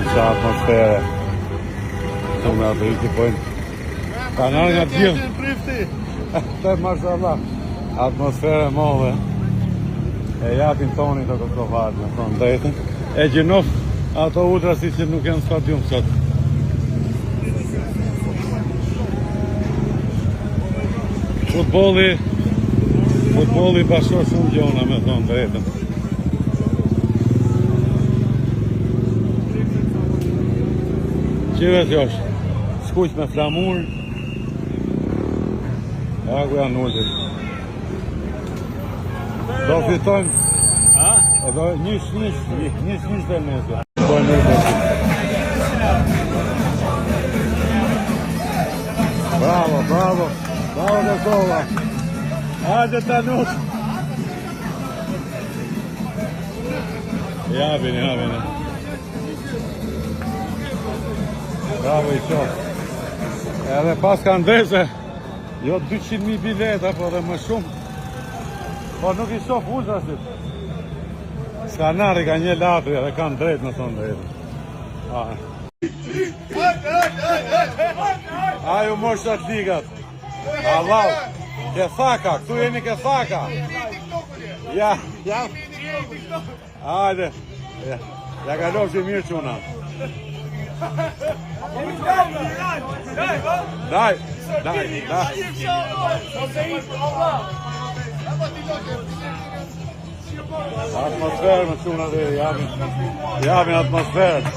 Qa atmosfere. Të nga briti pojnë. Ka nërë nga gjithë. Të mashallah. Atmosfere modhe. E japin toni të Kosovarë, në thonë drejtën. E gjinof ato udra si që nuk janë stadium sot. Futbolli bashkë shumë gjona, me thonë drejtën. Qive që është skuq me flamur. Aku janë ullit. Do fitojmë. Do njësh dhe mesë. Bravo Kosova. Hajde Tanus. Javine. Bravo i qofë. Edhe pas ka ndese, jo 200.000 bileta, po dhe më shumë. Po nuk i shof ultrasit. Skanari ka një latri edhe kanë drejt në thonë drejt. Ajo moshat ligat. Allah, ke thaka, këtu jeni ke thaka. Ja. Hajde. Ja ka lofë që mirë quna. Daj. Atmosferë më quna dhe javin atmosferë.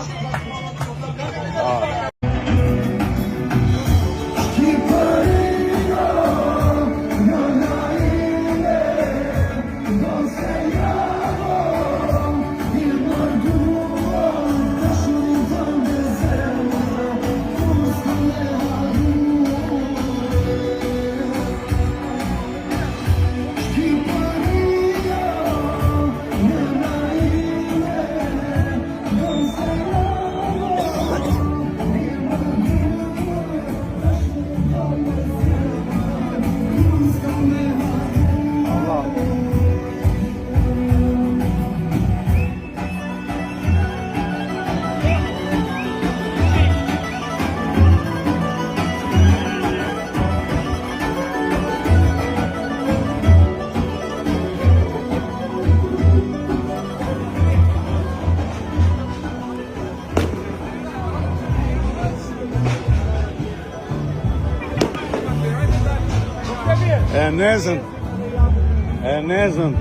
E nezën